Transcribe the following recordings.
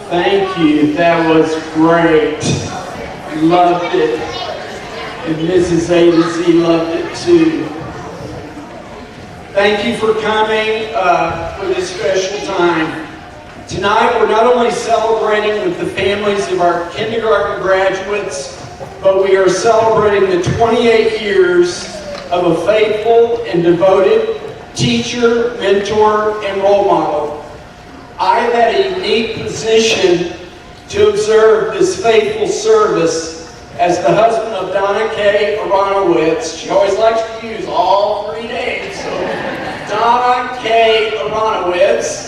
Thank you. That was great. Loved it. And Mrs. A to Z loved it too. Thank you for coming for this special time. Tonight we're not only celebrating with the families of our kindergarten graduates, but we are celebrating the 28 years of a faithful and devoted teacher, mentor, and role model. I have had a unique position to observe this faithful service as the husband of Dona K. Aronowitz. She always likes to use all 3 names. So Dona K. Aronowitz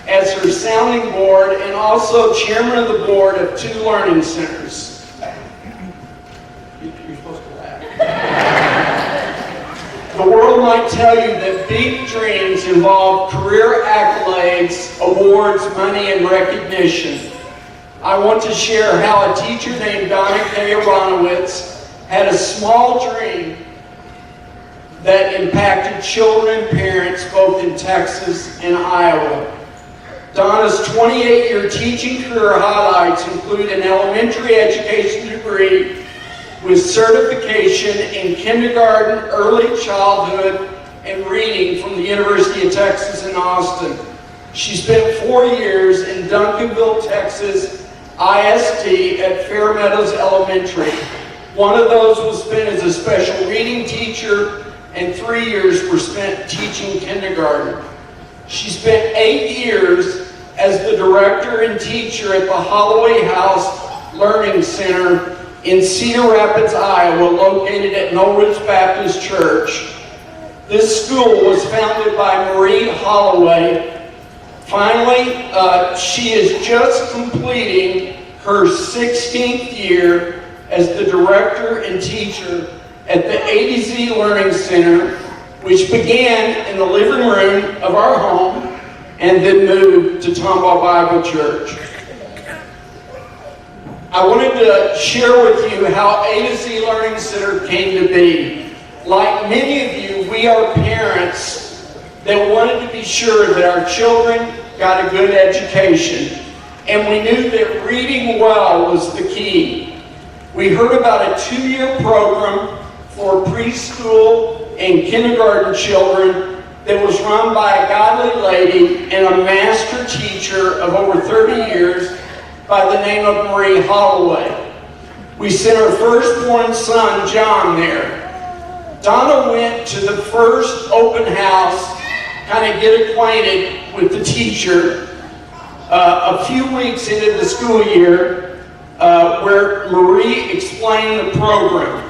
as her sounding board and also chairman of the board of 2 learning centers. You're supposed to laugh. The world might tell you that big dreams involve career accolades, awards, money, and recognition. I want to share how a teacher named Dona K. Aronowitz had a small dream that impacted children and parents both in Texas and Iowa. Dona's 28-year teaching career highlights include an elementary education degree with certification in kindergarten, early childhood, and reading from the University of Texas in Austin. She spent 4 years in Duncanville, Texas, ISD at Fair Meadows Elementary. One of those was spent as a special reading teacher, and 3 years were spent teaching kindergarten. She spent 8 years as the director and teacher at the Holloway House Learning Center in Cedar Rapids, Iowa, located at Norwich Baptist Church. This school was founded by Marie Holloway. Finally, she is just completing her 16th year as the director and teacher at the A to Z Learning Center, which began in the living room of our home and then moved to Tomball Bible Church. I wanted to share with you how A to Z Learning Center came to be. Like many of you, we are parents that wanted to be sure that our children got a good education. And we knew that reading well was the key. We heard about a 2-year program for preschool and kindergarten children that was run by a godly lady and a master teacher of over 30 years by the name of Marie Holloway. We sent our firstborn son, John, there. Dona went to the first open house, kind of get acquainted with the teacher, a few weeks into the school year, where Marie explained the program.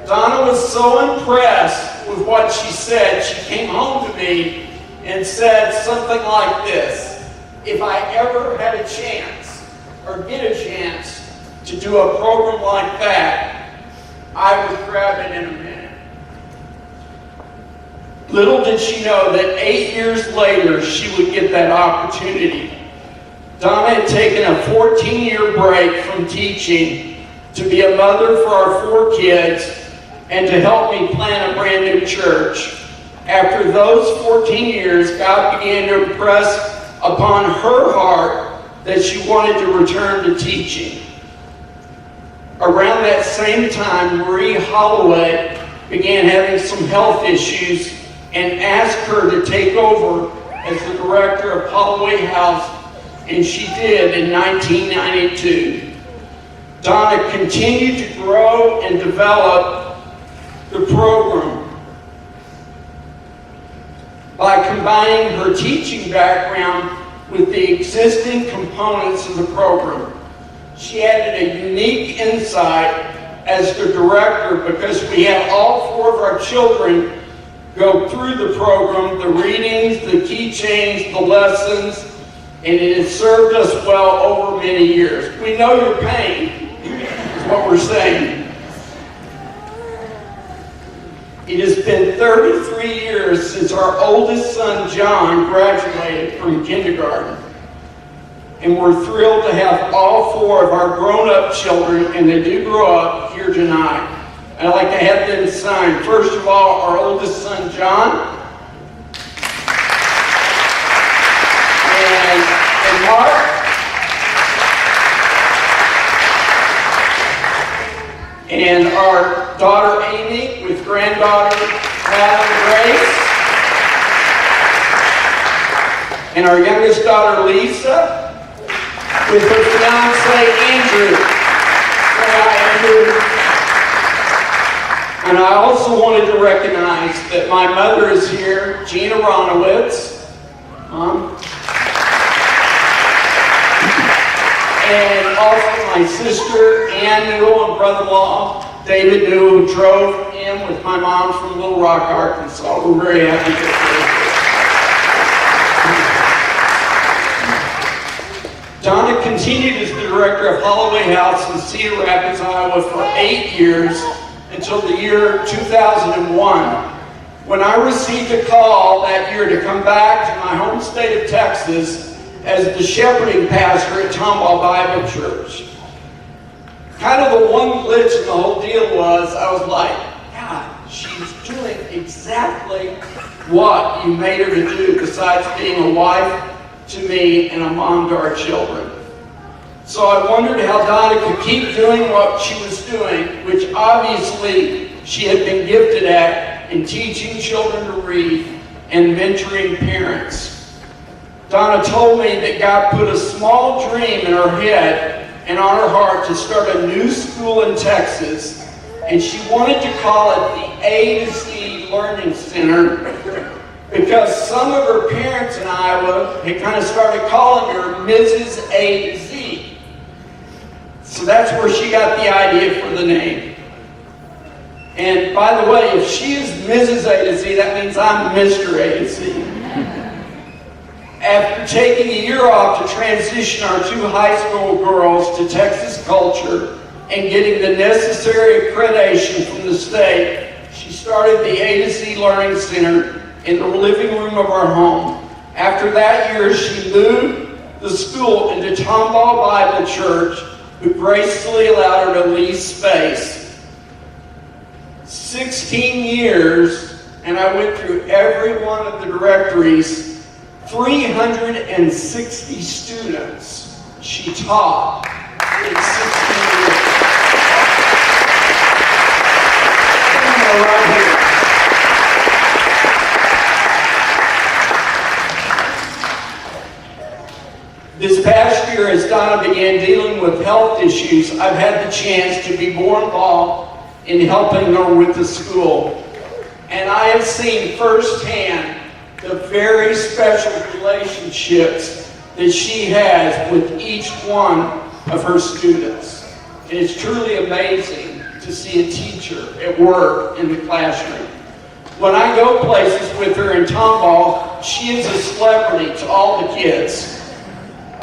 Dona was so impressed with what she said, she came home to me and said something like this: if I ever had a chance, or get a chance to do a program like that, I would grab it in a minute. Little did she know that 8 years later, she would get that opportunity. Dona had taken a 14-year break from teaching to be a mother for our 4 kids and to help me plant a brand new church. After those 14 years, God began to impress upon her heart that she wanted to return to teaching. Around that same time, Marie Holloway began having some health issues and asked her to take over as the director of Holloway House, and she did in 1992. Dona continued to grow and develop the program by combining her teaching background with the existing components of the program. She added a unique insight as the director because we had all 4 of our children go through the program, the readings, the keychains, the lessons, and it has served us well over many years. We know your pain, is what we're saying. It has been 33 years since our oldest son, John, graduated from kindergarten. And we're thrilled to have all 4 of our grown-up children, and they do grow up, here tonight. And I'd like to have them sign. First of all, our oldest son, John. And Mark. and our daughter Amy with granddaughter Madeline Grace, and our youngest daughter Lisa with her fiance Andrew. And I also wanted to recognize that my mother is here, Jean Aronowitz, Mom. And also my sister, Ann Newell, and brother-in-law, David Newell, who drove in with my mom from Little Rock, Arkansas. We're very happy to be here. Donna continued as the director of Holloway House in Cedar Rapids, Iowa for 8 years until the year 2001, when I received a call that year to come back to my home state of Texas as the shepherding pastor at Tomball Bible Church. Kind of the one glitch in the whole deal was, I was like, God, she's doing exactly what you made her to do besides being a wife to me and a mom to our children. So I wondered how Donna could keep doing what she was doing, which obviously she had been gifted at in teaching children to read and mentoring parents. Donna told me that God put a small dream in her head and on her heart to start a new school in Texas, and she wanted to call it the A to Z Learning Center because some of her parents in Iowa had kind of started calling her Mrs. A to Z. So that's where she got the idea for the name. And by the way, if she is Mrs. A to Z, that means I'm Mr. A to Z. After taking a year off to transition our 2 high school girls to Texas culture and getting the necessary accreditation from the state, she started the A to Z Learning Center in the living room of our home. After that year, she moved the school into Tomball Bible Church, who graciously allowed her to lease space. 16 years, and I went through every one of the directories. 360 students she taught in 16 years. Right here. This past year, as Donna began dealing with health issues, I've had the chance to be more involved in helping her with the school. And I have seen firsthand the very special relationships that she has with each one of her students. And it's truly amazing to see a teacher at work in the classroom. When I go places with her in Tomball, she is a celebrity to all the kids.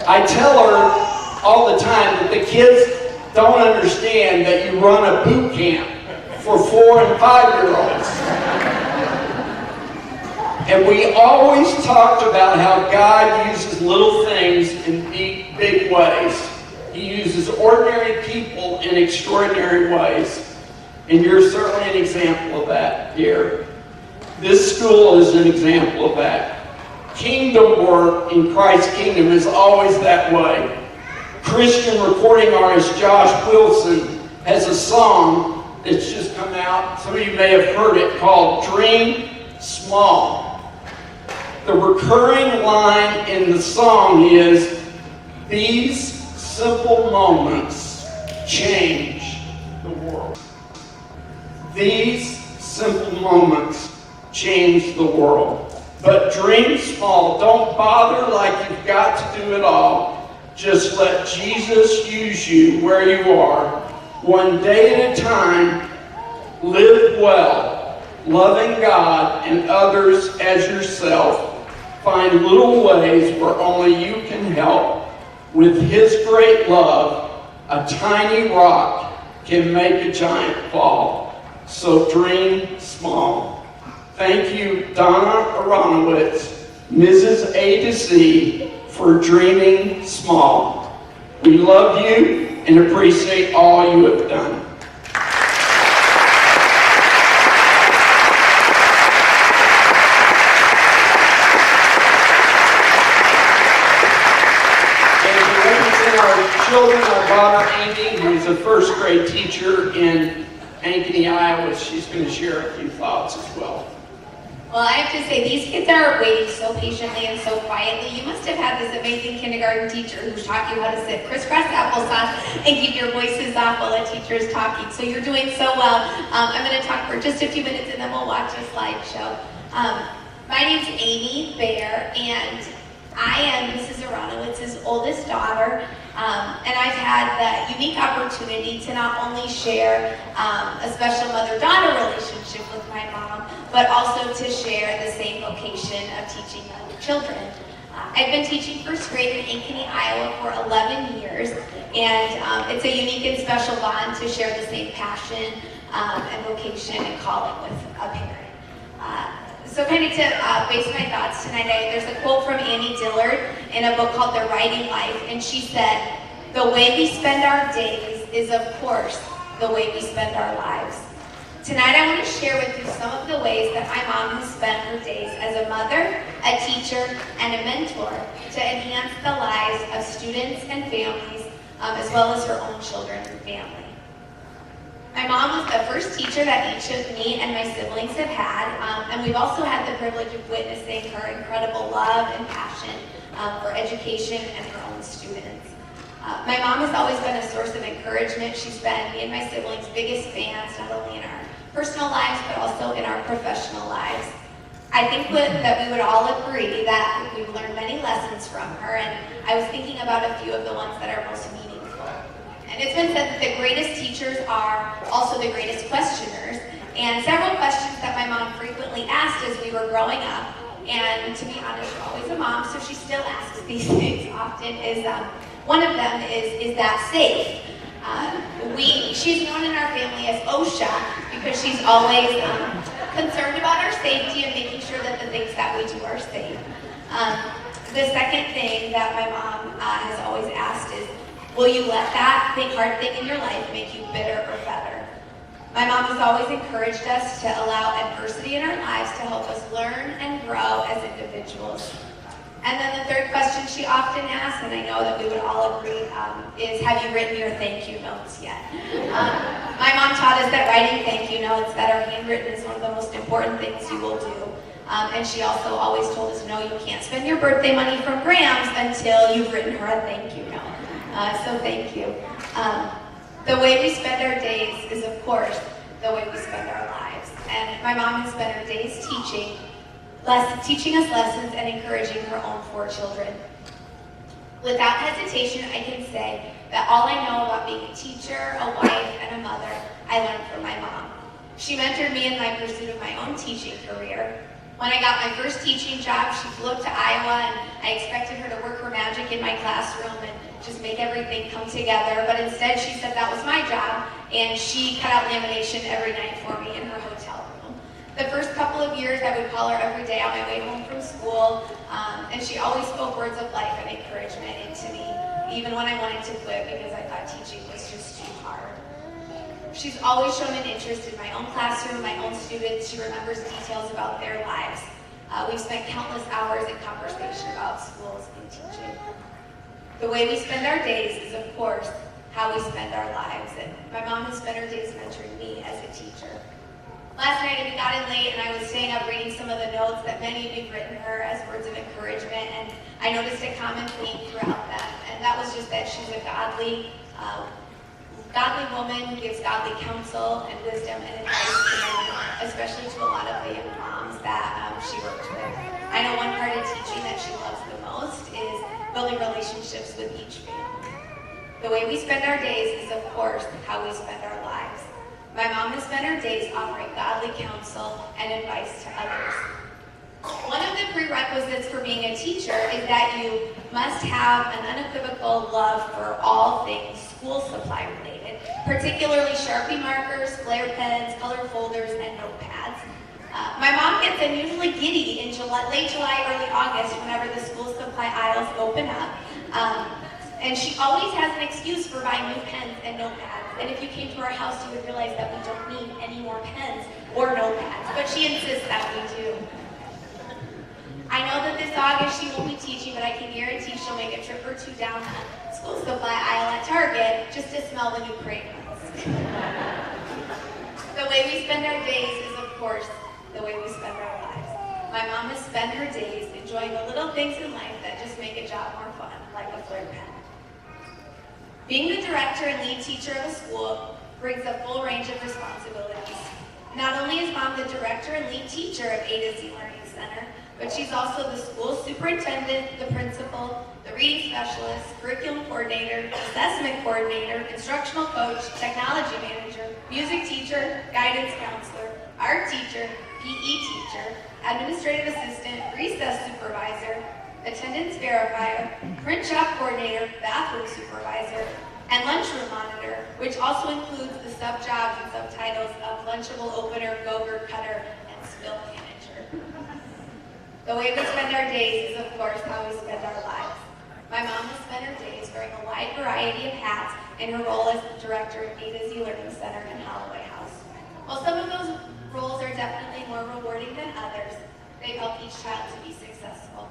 I tell her all the time that the kids don't understand that you run a boot camp for 4- and 5-year-olds. And we always talked about how God uses little things in big ways. He uses ordinary people in extraordinary ways. And you're certainly an example of that here. This school is an example of that. Kingdom work in Christ's kingdom is always that way. Christian recording artist Josh Wilson has a song that's just come out. Some of you may have heard it, called Dream Small. The recurring line in the song is, these simple moments change the world. These simple moments change the world. But dream small. Don't bother like you've got to do it all. Just let Jesus use you where you are. One day at a time, live well, loving God and others as yourself. Find little ways where only you can help. With His great love, a tiny rock can make a giant fall. So dream small. Thank you, Donna Aronowitz, Mrs. A to Z, for dreaming small. We love you and appreciate all you have done. And to represent our children, our daughter Amy, who is is a first grade teacher in Ankeny, Iowa. She's going to share a few thoughts as well. Well, I have to say, these kids are waiting so patiently and so quietly. You must have had this amazing kindergarten teacher who taught you how to sit crisscross applesauce and keep your voices off while the teacher is talking. So you're doing so well. I'm going to talk for just a few minutes and then we'll watch a slideshow. My name's Amy Baer, and I am Mrs. Aronowitz's oldest daughter, and I've had the unique opportunity to not only share a special mother-daughter relationship with my mom, but also to share the same vocation of teaching young children. I've been teaching first grade in Ankeny, Iowa for 11 years, and it's a unique and special bond to share the same passion and vocation and calling with a parent. So kind of to base my thoughts tonight, there's a quote from Annie Dillard in a book called The Writing Life, and she said, "The way we spend our days is, of course, the way we spend our lives." Tonight I want to share with you some of the ways that my mom has spent her days as a mother, a teacher, and a mentor to enhance the lives of students and families, as well as her own children and family. My mom was the first teacher that each of me and my siblings have had, and we've also had the privilege of witnessing her incredible love and passion for education and her own students. My mom has always been a source of encouragement. She's been me and my siblings' biggest fans, not only in our personal lives, but also in our professional lives. I think that we would all agree that we've learned many lessons from her, and I was thinking about a few of the ones that are most meaningful. And it's been said that the greatest teachers are also the greatest questioners. And several questions that my mom frequently asked as we were growing up, and to be honest, she's always a mom, so she still asks these things often, is one of them is that safe? She's known in our family as OSHA because she's always concerned about our safety and making sure that the things that we do are safe. The second thing that my mom has always asked is, will you let that big hard thing in your life make you bitter or better? My mom has always encouraged us to allow adversity in our lives to help us learn and grow as individuals. And then the third question she often asks, and I know that we would all agree, is, have you written your thank you notes yet? My mom taught us that writing thank you notes, that are handwritten, is one of the most important things you will do. And she also always told us, no, you can't spend your birthday money from Grams until you've written her a thank you note. So thank you. The way we spend our days is, of course, the way we spend our lives. And my mom has spent her days teaching us lessons and encouraging her own 4 children. Without hesitation, I can say that all I know about being a teacher, a wife, and a mother, I learned from my mom. She mentored me in my pursuit of my own teaching career. When I got my first teaching job, she flew up to Iowa, and I expected her to work her magic in my classroom and just make everything come together. But instead, she said that was my job, and she cut out lamination every night for me in her hotel room. The first couple of years, I would call her every day on my way home from school, and she always spoke words of life and encouragement into me, even when I wanted to quit because I thought teaching was just too hard. She's always shown an interest in my own classroom, my own students. She remembers details about their lives. We've spent countless hours in conversation about schools and teaching. The way we spend our days is, of course, how we spend our lives. And my mom has spent her days mentoring me as a teacher. Last night we got in late and I was staying up reading some of the notes that many of you have written her as words of encouragement, and I noticed a common theme throughout them, and that was just that she's a godly woman who gives godly counsel and wisdom and advice to many, especially to a lot of the young moms that she worked with. I know one part of teaching that she loves the most is building relationships with each family. The way we spend our days is, of course, how we spend our lives. My mom has spent her days offering godly counsel and advice to others. One of the prerequisites for being a teacher is that you must have an unequivocal love for all things school supply related, particularly Sharpie markers, Flair pens, color folders, and notepads. My mom gets unusually giddy in late July, early August whenever the school supply aisles open up. And she always has an excuse for buying new pens and notepads. And if you came to our house, you would realize that we don't need any more pens or notepads, but she insists that we do. I know that this August she won't be teaching, but I can guarantee she'll make a trip or two down the school supply aisle at Target just to smell the new fragrance. The way we spend our days is, of course, the way we spend our lives. My mom has spent her days enjoying the little things in life that just make a job more fun, like a flirt pen. Being the director and lead teacher of a school brings a full range of responsibilities. Not only is mom the director and lead teacher of A to Z Learning Center, but she's also the school superintendent, the principal, the reading specialist, curriculum coordinator, assessment coordinator, instructional coach, technology manager, music teacher, guidance counselor, art teacher, PE teacher, administrative assistant, recess supervisor, attendance verifier, print shop coordinator, bathroom supervisor, and lunchroom monitor, which also includes the sub-jobs and subtitles of lunchable opener, go-gurt cutter, and spill manager. The way we spend our days is, of course, how we spend our lives. My mom has spent her days wearing a wide variety of hats in her role as the director of A to Z Learning Center in Holloway House. While some of those roles are definitely more rewarding than others, they help each child to be successful.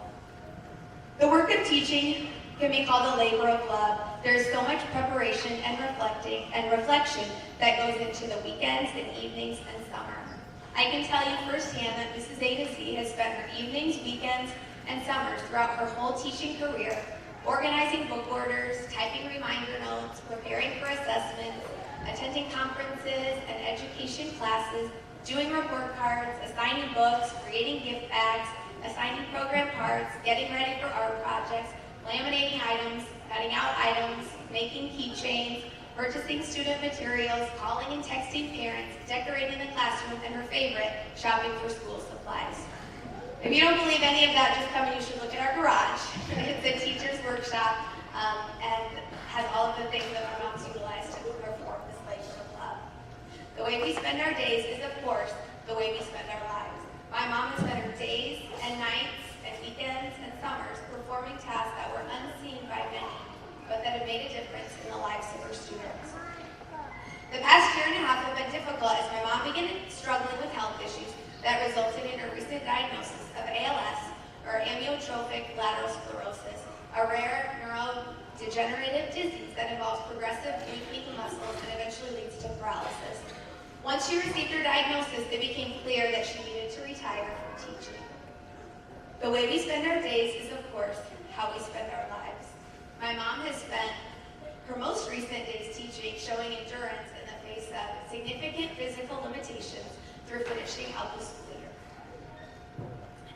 The work of teaching can be called a labor of love. There is so much preparation and reflection that goes into the weekends and evenings and summer. I can tell you firsthand that Mrs. A to Z has spent her evenings, weekends, and summers throughout her whole teaching career, organizing book orders, typing reminder notes, preparing for assessments, attending conferences and education classes, doing report cards, assigning books, creating gift bags, assigning program parts, getting ready for art projects, laminating items, cutting out items, making keychains, purchasing student materials, calling and texting parents, decorating the classroom, and her favorite, shopping for school supplies. If you don't believe any of that, just come and you should look at our garage. It's a teacher's workshop and has all of the things that my mom's utilized to perform this labor of love. The way we spend our days is, of course, the way we spend our lives. My mom has spent her days and nights and weekends and summers performing tasks that were unseen by many, but that have made a difference in the lives of her students. The past year and a half have been difficult as my mom began struggling with health issues that resulted in a recent diagnosis of ALS, or amyotrophic lateral sclerosis, a rare neurodegenerative disease that involves progressive weakening of muscles and eventually leads to paralysis. Once she received her diagnosis, it became clear that she needed to retire from teaching. The way we spend our days is, of course, how we spend our lives. My mom has spent her most recent days teaching, showing endurance in the face of significant physical limitations through finishing out the school year.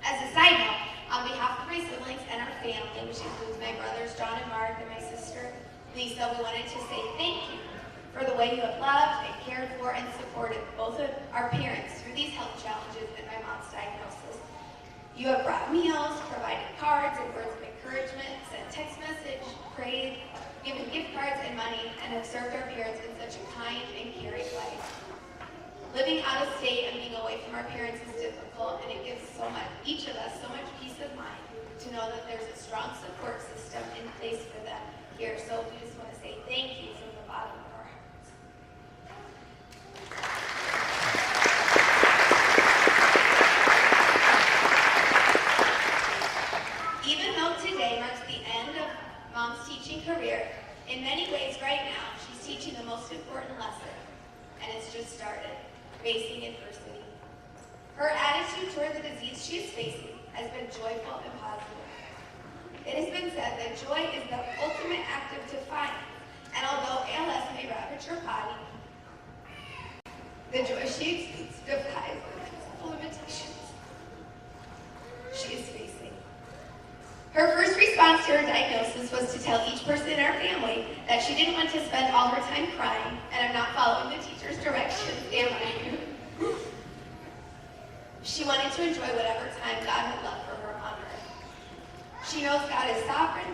As a side note, on behalf of my siblings and our family, which includes my brothers John and Mark and my sister Lisa, we wanted to say thank you for the way you have loved and cared for and supported both of our parents through these health challenges and my mom's diagnosis. You have brought meals, provided cards and words of encouragement, sent text message, prayed, given gift cards and money, and have served our parents in such a kind and caring way. Living out of state and being away from our parents is difficult, and it gives each of us so much peace of mind to know that there's a strong support system in place for them here. So we just want to say thank you from the bottom of our hearts. Even though today marks the end of Mom's teaching career, in many ways right now, she's teaching the most important lesson, and it's just started, facing adversity. Her attitude toward the disease she is facing has been joyful and positive. It has been said that joy is the ultimate act of defiance, and although ALS may ravage her body, the joy she exudes defies the physical limitations she is facing. Her first response to her diagnosis was to tell each person in our family that she didn't want to spend all her time crying, and I'm not following the teacher's directions, am I? She wanted to enjoy whatever time God had left for her on earth. She knows God is sovereign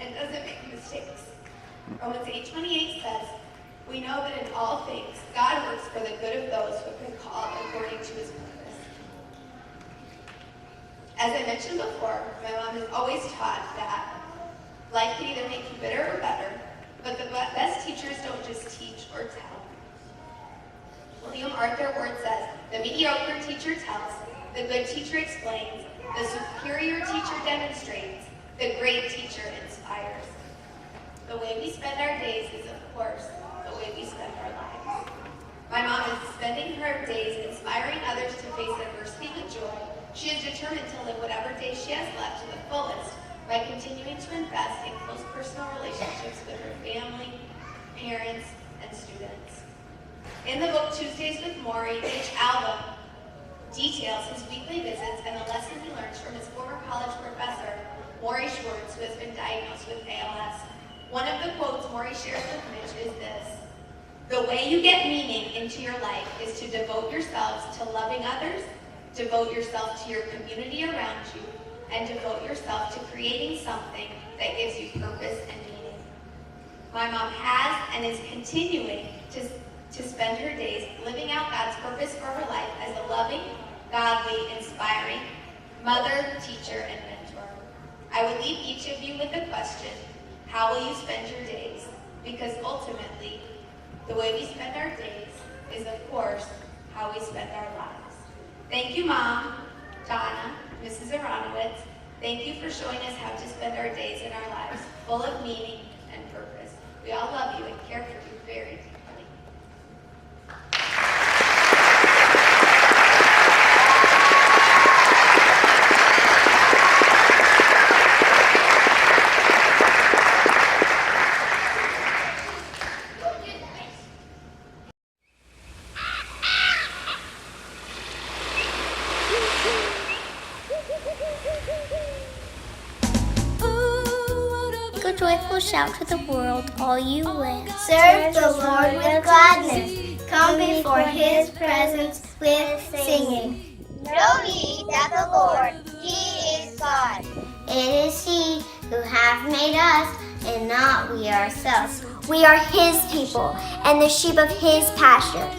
and doesn't make mistakes. Romans 8:28 says, we know that in all things, God works for the good of those who have been called according to his purpose. As I mentioned before, my mom has always taught that life can either make you bitter or better, but the best teachers don't just teach or tell. William Arthur Ward says, the good teacher explains, the superior teacher demonstrates, the great teacher inspires. The way we spend our days is, of course, the way we spend our lives. My mom is spending her days inspiring others to face adversity with joy. She is determined to live whatever day she has left to the fullest by continuing to invest in close personal relationships with her family, parents, and students. In the book Tuesdays with Maury, each album details his weekly visits and the lesson he learns from his former college professor, Maury Schwartz, who has been diagnosed with ALS. One of the quotes Maury shares with Mitch is this: "The way you get meaning into your life is to devote yourselves to loving others, devote yourself to your community around you, and devote yourself to creating something that gives you purpose and meaning." My mom has and is continuing to spend her days living out God's purpose for her life as a loving, godly, inspiring mother, teacher, and mentor. I would leave each of you with a question: how will you spend your days? Because ultimately, the way we spend our days is, of course, how we spend our lives. Thank you, Mom, Donna, Mrs. Aronowitz. Thank you for showing us how to spend our days in our lives, full of meaning and purpose. We all love you and care for you very deeply. Make a joyful shout to the world, all you lands. Serve the Lord with gladness. Come before his presence with singing. Know ye that the Lord, he is God. It is he who hath made us, and not we ourselves. We are his people, and the sheep of his pasture.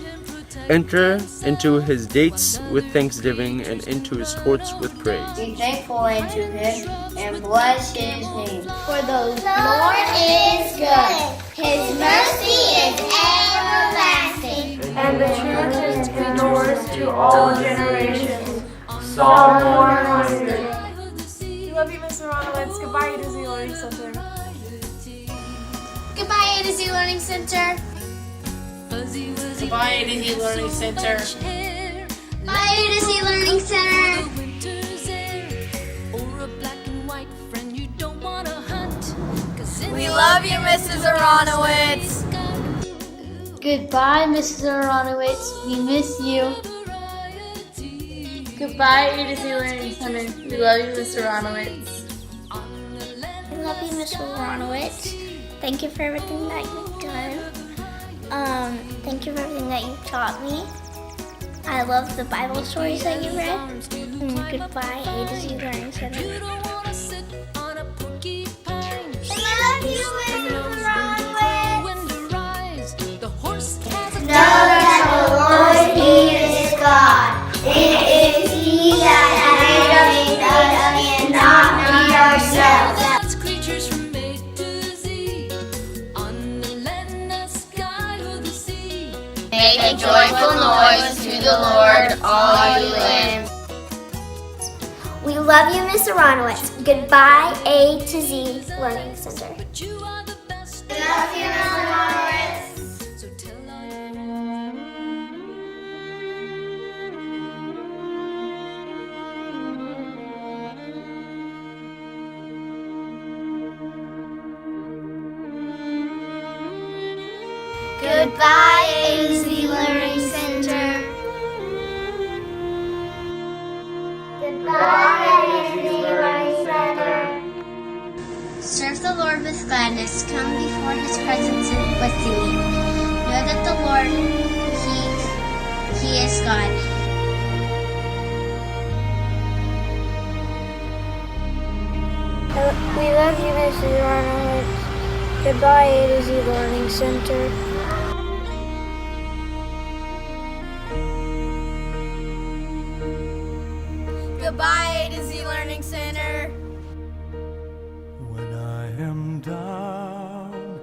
Enter into his gates with thanksgiving and into his courts with praise. Be thankful unto him and bless his name. For the Lord is good. His mercy is everlasting. And the truth endures to all generations. Psalm 100. We love you, Miss Aronowitz. Goodbye, A to Z Learning Center. Goodbye, A to Z Learning Center. Goodbye, A to Z Learning Center. Bye, A to Z Learning Center. We love you, Mrs. Aronowitz. Goodbye, Mrs. Aronowitz. We miss you. Goodbye, A to Z Learning Center. We love you, Miss Aronowitz. I love you, Miss Aronowitz. Thank you for everything that you've done. Thank you for everything that you taught me. I love the Bible stories that you read. And goodbye, A to Z Learning Center. Know that the Lord, he is God. It is he that has made us and not we ourselves. Make a joyful noise to the Lord, all you lands. We love you, Miss Aronowitz. Goodbye, A to Z Learning Center. We love you, Miss Aronowitz. Goodbye, A to Z Learning Center. Goodbye, A to Z Learning Center. Serve the Lord with gladness. Come before his presence with singing. Know that the Lord, he is God. We love you, Mrs. Aronowitz. Goodbye, A to Z Learning Center. Goodbye, A to Z Learning Center. When I am down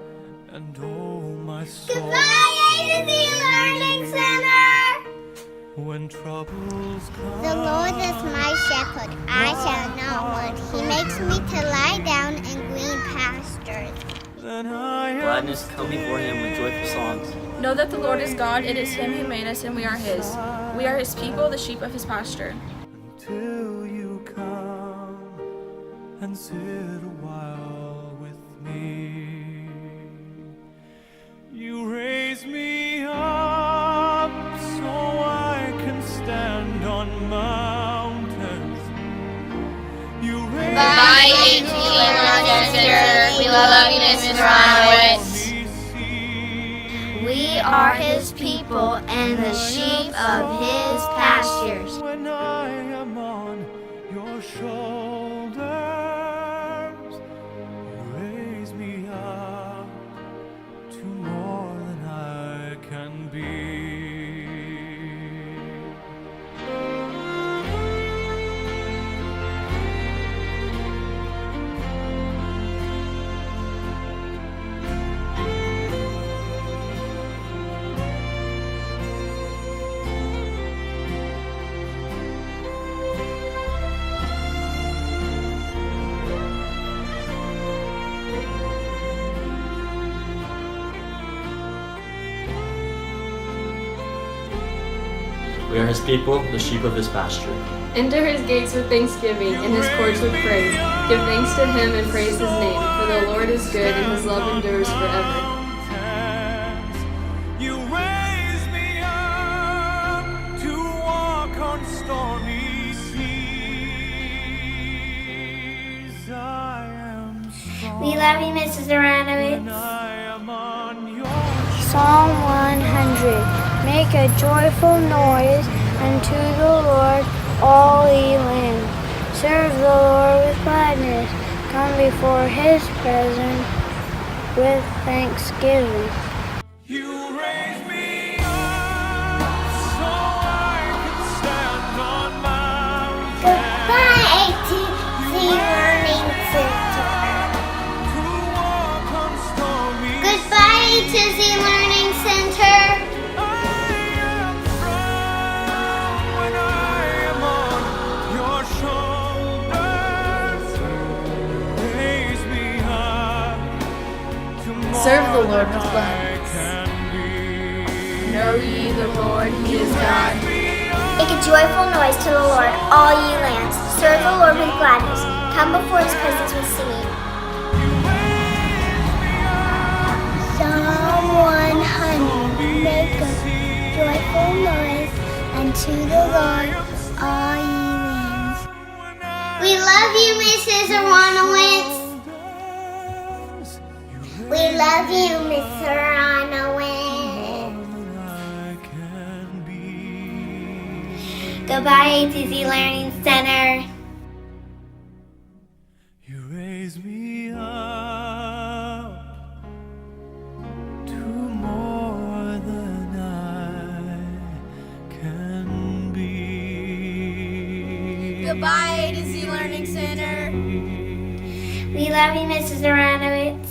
and oh my soul. Goodbye, A to Z Learning Center. when troubles come. The Lord is my shepherd, I shall not want. He makes me to lie down in green pastures. Then I am Gladness come before him with joyful songs. Know that the Lord is God. It is him who made us, and we are his. We are his people, the sheep of his pasture. till you come and sit a while with me. You raise me up so I can stand on mountains. You raise Bye, AT Learning Center. We love you, Mrs. Aronowitz. We are his people and the sheep of his pastures. when I am on your shoulders. You raise me up to more than I can be. We are his people, the sheep of his pasture. Enter his gates with thanksgiving and his courts with praise. Give thanks to him and praise his name, for the Lord is good and his love endures forever. You raise me up to walk on stormy seas. I am strong. We love you, Mrs. Aronowitz. I am on your Psalm 100. Make a joyful noise unto the Lord, all ye lands. Serve the Lord with gladness. Come before his presence with thanksgiving. You raise me up so I can stand on mountains. Goodbye, ATC Learning Center. To walk on stormy Goodbye, ATC Learning Center. I am strong when I am on your shoulders. Raise me up to more Serve the Lord with than I gladness. can be. Know ye the Lord, he is God. Make a joyful noise to the Lord, all ye lands. Serve the Lord with gladness. Come before his presence with singing. Psalm 100. Make a joyful noise unto the Lord, all ye lands. We love you, Mrs. Aronowitz. We love you, Miss Aronowitz. Goodbye, ATC Learning Center. You raise me up to more than I can be. Goodbye, ATC Learning Center. We love you, Mrs. Aronowitz.